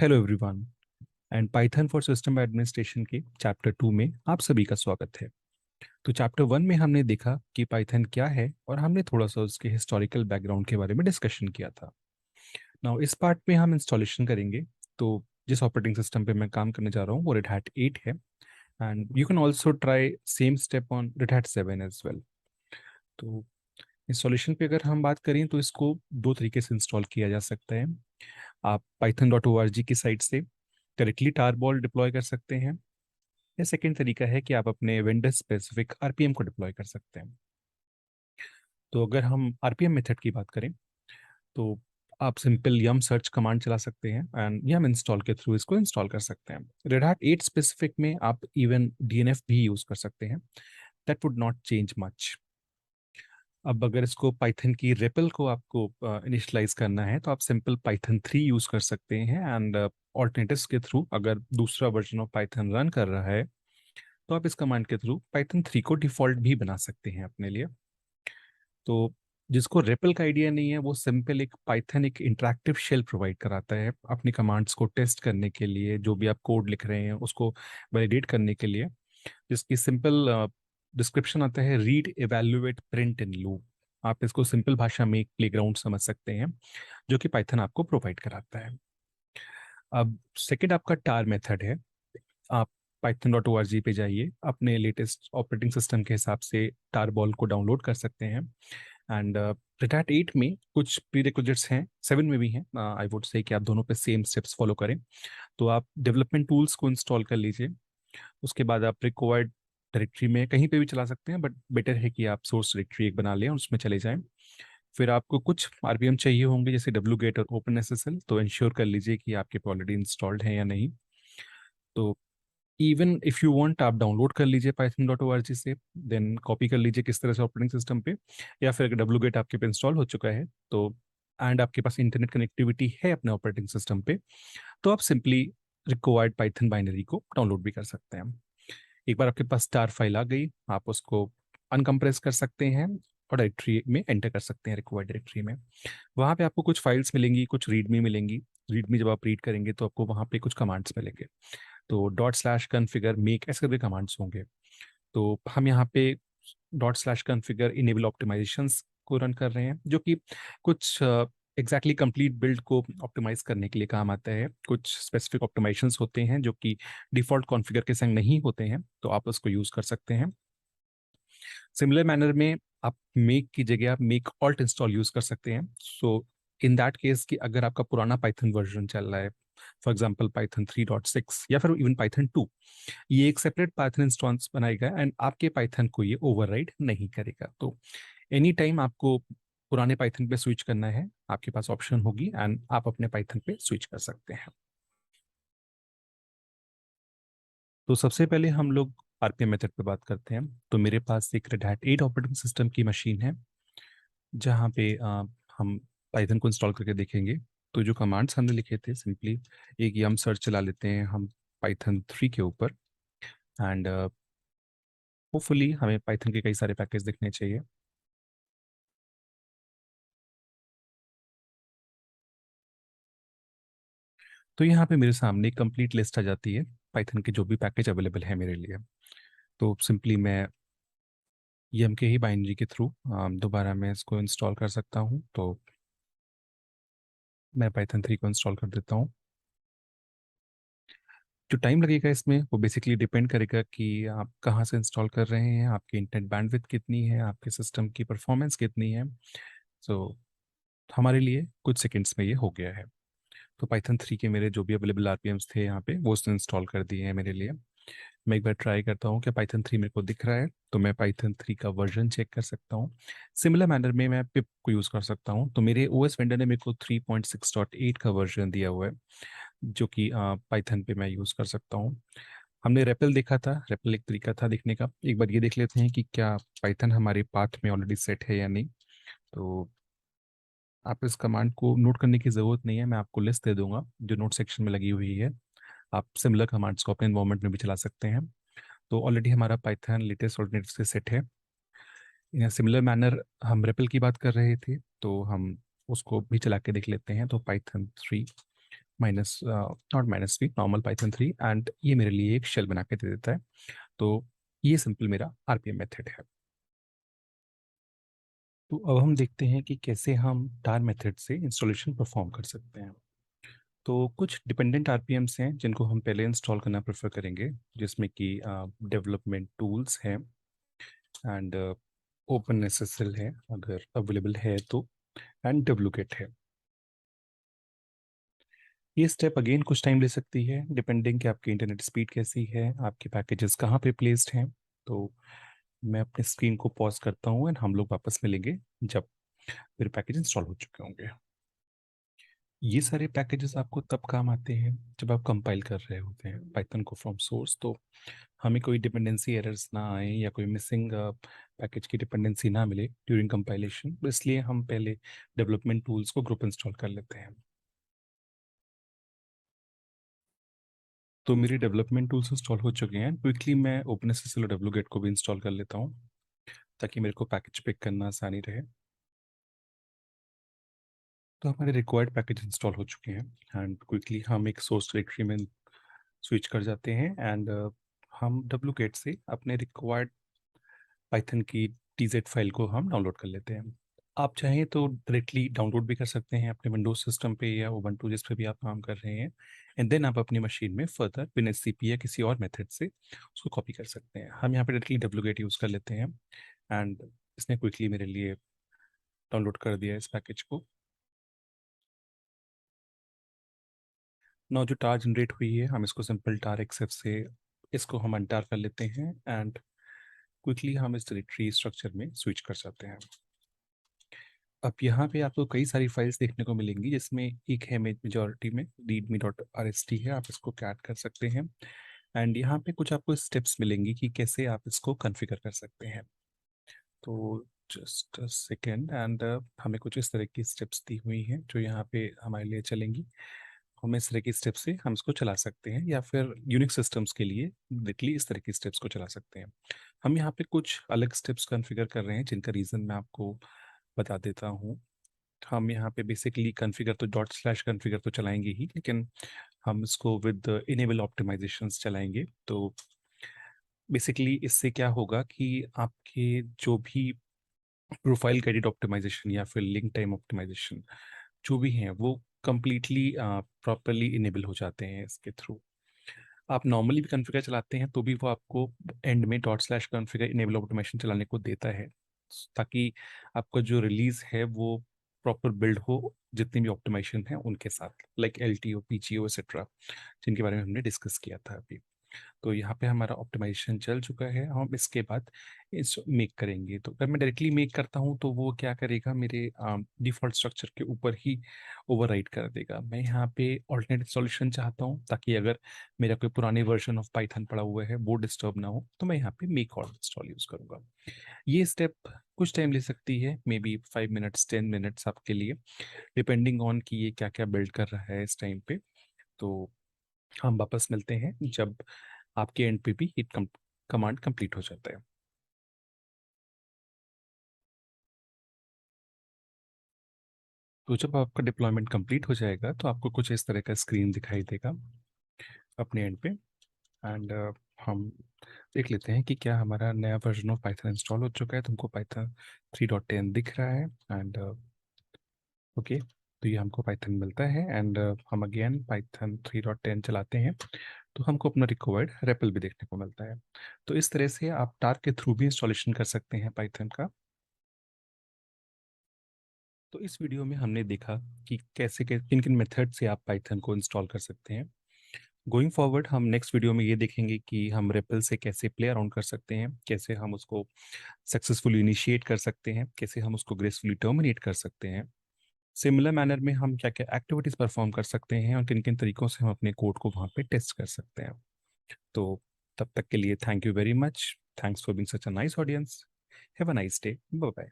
Hello everyone and Python for system administration के chapter 2 में आप सभी का स्वागत है। तो चैप्टर 1 में हमने देखा कि पाइथन क्या है और हमने थोड़ा सा उसके हिस्टोरिकल बैकग्राउंड के बारे में डिस्कशन किया था। नाउ इस पार्ट में हम इंस्टॉलेशन करेंगे। तो जिस ऑपरेटिंग सिस्टम पे मैं काम करने जा रहा हूँ वो रेड हैट 8 है and you can also try same step on Red Hat 7 as well. तो इंस्टॉलेशन पे अगर हम बात करें तो इसको दो तरीके से इंस्टॉल किया जा सकता है। आप python.org की साइट से डायरेक्टली टारबॉल डिप्लॉय कर सकते हैं या सेकेंड तरीका है कि आप अपने वेंडर स्पेसिफिक आरपीएम को डिप्लॉय कर सकते हैं। तो अगर हम आरपीएम मेथड की बात करें तो आप सिंपल यम सर्च कमांड चला सकते हैं एंड यम इंस्टॉल के थ्रू इसको इंस्टॉल कर सकते हैं। रेड हैट 8 स्पेसिफिक में आप इवन डीएनएफ भी यूज कर सकते हैं। That would not change much. अब अगर इसको पाइथन की रेपल को आपको इनिशियलाइज करना है तो आप सिंपल पाइथन 3 यूज कर सकते हैं एंड ऑल्टरनेटिव्स के थ्रू अगर दूसरा वर्जन ऑफ पाइथन रन कर रहा है तो आप इस कमांड के थ्रू पाइथन 3 को डिफॉल्ट भी बना सकते हैं अपने लिए। तो जिसको रेपल का आइडिया नहीं है वो सिंपल एक पाइथन एक इंटरेक्टिव शेल प्रोवाइड कराता है अपनी कमांड्स को टेस्ट करने के लिए, जो भी आप कोड लिख रहे हैं उसको वैलिडेट करने के लिए, जिसकी सिंपल डिस्क्रिप्शन आता है read evaluate print in loop. आप इसको सिंपल भाषा में एक प्लेग्राउंड समझ सकते हैं जो कि पाइथन आपको प्रोवाइड कराता है। अब सेकंड आपका टार मेथड है। आप python.org पे जाइए, अपने लेटेस्ट ऑपरेटिंग सिस्टम के हिसाब से टार बॉल को डाउनलोड कर सकते हैं एंड रेड हैट 8 में कुछ प्रीरिक्विजिट्स हैं, 7 में भी हैं। आई वुड से कि आप दोनों पे सेम स्टेप्स फॉलो करें। तो आप डेवलपमेंट टूल्स को इंस्टॉल कर लीजिए। उसके बाद आप रिक्वायर्ड डायरेक्टरी में कहीं पे भी चला सकते हैं, बट बेटर है कि आप सोर्स डायरेक्टरी एक बना लें और उसमें चले जाएं। फिर आपको कुछ आरपीएम चाहिए होंगे जैसे डब्ल्यू गेट और ओपन एसएसएल, तो इंश्योर कर लीजिए कि आपके पे ऑलरेडी इंस्टॉल्ड है या नहीं। तो इवन इफ यू वांट आप डाउनलोड कर लीजिए python.org से, देन कॉपी कर लीजिए किस तरह से ऑपरेटिंग सिस्टम पे, या फिर अगर डब्ल्यू गेट आपके पे इंस्टॉल हो चुका है तो एंड आपके पास इंटरनेट कनेक्टिविटी है अपने ऑपरेटिंग सिस्टम पे, तो आप सिंपली रिक्वायर्ड पाइथन बाइनरी को डाउनलोड भी कर सकते हैं। एक बार आपके पास स्टार फाइल आ गई, आप उसको अनकम्प्रेस कर सकते हैं और डायरेक्टरी में एंटर कर सकते हैं, रिक्वायर्ड डायरेक्टरी में। वहाँ पे आपको कुछ फाइल्स मिलेंगी, कुछ रीडमी मिलेंगी। रीडमी जब आप रीड करेंगे तो आपको वहाँ पे कुछ कमांड्स मिलेंगे। तो डॉट स्लैश कन्फिगर मेक ऐसे करके कमांड्स होंगे। तो हम यहाँ पे dot slash configure enable optimisations को रन कर रहे हैं, जो कि कुछ एग्जैक्टली कंप्लीट बिल्ड को ऑप्टिमाइज करने के लिए काम आता है। कुछ स्पेसिफिक ऑप्टिमाइजेशंस होते हैं जो कि डिफॉल्ट कॉन्फ़िगर के संग नहीं होते हैं, तो आप उसको यूज कर सकते हैं। सिमिलर मैनर में आप मेक की जगह आप मेक ऑल्ट इंस्टॉल यूज कर सकते हैं। सो इन दैट केस कि अगर आपका पुराना पाइथन वर्जन चल रहा है, फॉर एग्जांपल पाइथन 3.6 या फिर इवन पाइथन 2, ये एक सेपरेट पाइथन इंस्टेंस बनाएगा एंड आपके पाइथन को ये ओवरराइड नहीं करेगा। तो एनी टाइम आपको पुराने पाइथन पे स्विच करना है, आपके पास ऑप्शन होगी एंड आप अपने पाइथन पे स्विच कर सकते हैं। तो सबसे पहले हम लोग आरपीएम मेथड पे बात करते हैं। तो मेरे पास एक रेड हैट 8 ऑपरेटिंग सिस्टम की मशीन है जहाँ पे हम पाइथन को इंस्टॉल करके देखेंगे। तो जो कमांड्स हमने लिखे थे, सिंपली एक यम सर्च चला लेते हैं हम पाइथन 3 के ऊपर एंड होपफुली हमें पाइथन के कई सारे पैकेज दिखने चाहिए। तो यहाँ पे मेरे सामने कंप्लीट लिस्ट आ जाती है पाइथन के जो भी पैकेज अवेलेबल है मेरे लिए। तो सिंपली मैं यम के ही बाइनरी के थ्रू दोबारा मैं इसको इंस्टॉल कर सकता हूँ। तो मैं पाइथन 3 को इंस्टॉल कर देता हूँ। जो टाइम लगेगा इसमें वो बेसिकली डिपेंड करेगा कि आप कहाँ से इंस्टॉल कर रहे हैं, आपकी इंटरनेट बैंडविड्थ कितनी है, आपके सिस्टम की परफॉर्मेंस कितनी है। सो हमारे लिए कुछ सेकंड्स में ये हो गया है। तो पाइथन 3 के मेरे जो भी अवेलेबल आरपीएम्स थे यहाँ पे वो उसने इंस्टॉल कर दिए हैं मेरे लिए। मैं एक बार ट्राई करता हूँ कि पाइथन 3 मेरे को दिख रहा है, तो मैं पाइथन 3 का वर्जन चेक कर सकता हूँ। सिमिलर मैनर में मैं पिप को यूज़ कर सकता हूँ। तो मेरे ओएस वेंडर ने मेरे को 3.6.8 का वर्जन दिया हुआ है जो कि पाइथन पे मैं यूज़ कर सकता हूँ। हमने रेपल देखा था, रेपल एक तरीका था देखने का। एक बार ये देख लेते हैं कि क्या पाइथन हमारे पाथ में ऑलरेडी सेट है या नहीं। तो आप इस कमांड को नोट करने की ज़रूरत नहीं है, मैं आपको लिस्ट दे दूंगा जो नोट सेक्शन में लगी हुई है। आप सिमिलर कमांड्स को अपने इन्वायरमेंट में भी चला सकते हैं। तो ऑलरेडी हमारा पाइथन लेटेस्ट ऑल्टरनेटिव से सेट है। इन सिमिलर मैनर हम रेपल की बात कर रहे थे तो हम उसको भी चला के देख लेते हैं। तो Python 3 minus not -3, normal Python 3, and ये मेरे लिए एक शेल बना के दे देता है। तो ये सिंपल मेरा आरपीएम मेथड है। तो अब हम देखते हैं कि कैसे हम टार मेथड से इंस्टॉलेशन परफॉर्म कर सकते हैं। तो कुछ डिपेंडेंट आरपीएम्स हैं जिनको हम पहले इंस्टॉल करना प्रेफर करेंगे, जिसमें कि डेवलपमेंट टूल्स हैं, एंड ओपन एसएसएल है अगर अवेलेबल है तो, एंड डब्लूगेट है। ये स्टेप अगेन कुछ टाइम ले सकती है डिपेंडिंग कि आपकी इंटरनेट स्पीड कैसी है, आपके पैकेजेस कहाँ पे प्लेस्ड हैं। तो मैं अपने स्क्रीन को पॉज करता हूँ एंड हम लोग वापस मिलेंगे जब मेरे पैकेज इंस्टॉल हो चुके होंगे। ये सारे पैकेजेस आपको तब काम आते हैं जब आप कंपाइल कर रहे होते हैं पाइथन को फ्रॉम सोर्स, तो हमें कोई डिपेंडेंसी एरर्स ना आए या कोई मिसिंग पैकेज की डिपेंडेंसी ना मिले ड्यूरिंग कंपाइलेशन, तो इसलिए हम पहले डेवलपमेंट टूल्स को ग्रुप इंस्टॉल कर लेते हैं। तो मेरे डेवलपमेंट टूल्स इंस्टॉल हो चुके हैं। क्विकली मैं ओपनएसएसएल और डब्ल्यूगेट को भी इंस्टॉल कर लेता हूँ ताकि मेरे को पैकेज पिक करना आसानी रहे। तो हमारे रिक्वायर्ड पैकेज इंस्टॉल हो चुके हैं एंड क्विकली हम एक सोर्स डायरेक्टरी में स्विच कर जाते हैं, एंड हम डब्ल्यूगेट से अपने रिक्वायर्ड पाइथन की टीजेड फाइल को हम डाउनलोड कर लेते हैं। आप चाहें तो डायरेक्टली डाउनलोड भी कर सकते हैं अपने विंडोज सिस्टम पे या उबंटू जिस पे भी आप काम कर रहे हैं, एंड देन आप अपनी मशीन में फर्दर बिन एससीपी या किसी और मेथड से उसको कॉपी कर सकते हैं। हम यहाँ पे डायरेक्टली डब्ल्यूगेट यूज़ कर लेते हैं, एंड इसने क्विकली मेरे लिए डाउनलोड कर दिया इस पैकेज को। नौ जो टार जनरेट हुई है हम इसको सिंपल टार एक्सेप से इसको हम अनटार कर लेते हैं, एंड क्विकली हम इस डायरेक्टरी स्ट्रक्चर में स्विच कर जाते हैं। अब यहाँ पे आपको कई सारी फाइल्स देखने को मिलेंगी जिसमें एक है मेजॉरिटी में readme.rst है, आप इसको कैट कर सकते हैं, एंड यहाँ पे कुछ आपको स्टेप्स मिलेंगी कि कैसे आप इसको कॉन्फ़िगर कर सकते हैं। तो जस्ट अ सेकेंड, एंड हमें कुछ इस तरह की स्टेप्स दी हुई हैं जो यहाँ पे हमारे लिए चलेंगी। हम इस तरह की स्टेप से हम इसको चला सकते हैं, या फिर यूनिक सिस्टम्स के लिए डायरेक्टली इस तरह की स्टेप्स को चला सकते हैं। हम यहाँ पे कुछ अलग स्टेप्स कॉन्फ़िगर कर रहे हैं जिनका रीज़न मैं आपको बता देता हूँ। हम यहाँ पे बेसिकली कॉन्फ़िगर तो /कॉन्फ़िगर तो चलाएंगे ही, लेकिन हम इसको विद इनेबल ऑप्टिमाइजेशंस चलाएंगे। तो बेसिकली इससे क्या होगा कि आपके जो भी प्रोफाइल गाइडेड ऑप्टिमाइजेशन या फिर लिंक टाइम ऑप्टिमाइजेशन जो भी हैं वो कम्प्लीटली प्रॉपरली इनेबल हो जाते हैं इसके थ्रू। आप नॉर्मली भी कॉन्फ़िगर चलाते हैं तो भी वो आपको एंड में /कॉन्फ़िगर इनेबल ऑटोमेशन चलाने को देता है, ताकि आपका जो रिलीज है वो प्रॉपर बिल्ड हो जितनी भी ऑप्टिमाइजेशन है उनके साथ, लाइक एलटीओ पीजीओ एक्सेट्रा, जिनके बारे में हमने डिस्कस किया था अभी। तो यहाँ पे हमारा ऑप्टिमाइजेशन चल चुका है, हम इसके बाद इस मेक करेंगे। तो अगर मैं डायरेक्टली मेक करता हूँ तो वो क्या करेगा, मेरे डिफ़ॉल्ट स्ट्रक्चर के ऊपर ही ओवरराइट कर देगा। मैं यहाँ पे ऑल्टरनेट सॉल्यूशन चाहता हूँ ताकि अगर मेरा कोई पुराने वर्जन ऑफ पाइथन पड़ा हुआ है वो डिस्टर्ब ना हो, तो मैं यहाँ पे मेक और इंस्टॉल यूज़ करूँगा। ये स्टेप कुछ टाइम ले सकती है, मे बी 5 मिनट्स 10 मिनट्स आपके लिए, डिपेंडिंग ऑन कि ये क्या क्या बिल्ड कर रहा है इस टाइम पे। तो हम वापस मिलते हैं जब आपके एंड पे भी हिट कमांड कंप्लीट हो जाता है। तो जब आपका डिप्लॉयमेंट कंप्लीट हो जाएगा तो आपको कुछ इस तरह का स्क्रीन दिखाई देगा अपने एंड पे, एंड हम देख लेते हैं कि क्या हमारा नया वर्जन ऑफ पाइथन इंस्टॉल हो चुका है। तुमको पाइथन 3.10 दिख रहा है, एंड ओके, तो ये हमको पाइथन मिलता है, एंड हम अगेन पाइथन 3.10 चलाते हैं तो हमको अपना रिक्वायर्ड रेपल भी देखने को मिलता है। तो इस तरह से आप टार के थ्रू भी इंस्टॉलेशन कर सकते हैं पाइथन का। तो इस वीडियो में हमने देखा कि कैसे किन किन मेथड से आप पाइथन को इंस्टॉल कर सकते हैं। गोइंग फॉरवर्ड हम नेक्स्ट वीडियो में ये देखेंगे कि हम रेपल से कैसे प्ले अराउंड कर सकते हैं, कैसे हम उसको सक्सेसफुली इनिशिएट कर सकते हैं, कैसे हम उसको ग्रेसफुली टर्मिनेट कर सकते हैं। सिमिलर मैनर में हम क्या क्या एक्टिविटीज परफॉर्म कर सकते हैं और किन किन तरीकों से हम अपने कोड को वहाँ पे टेस्ट कर सकते हैं। तो तब तक के लिए thank you very much. Thanks for being such a nice audience. Have a nice day. Bye bye.